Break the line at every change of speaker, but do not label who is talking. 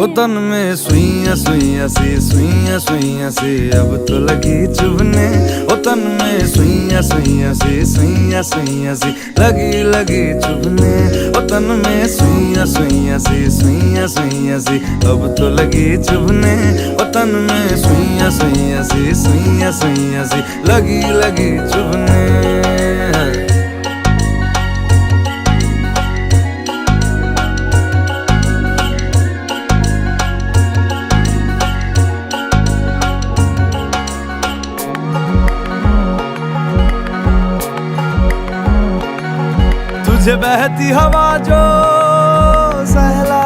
वो तन में सुइयां सुइयां सी अब तो लगी चुभने। वो तन में सुइयां सुइयां सी लगी लगी चुभने। वो तन में सुइयां सुइयां सी अब तो लगी चुभने। वो तन में सुइयां सुइयां सी लगी लगी चुभने। तुझे बहती हवा जो सहला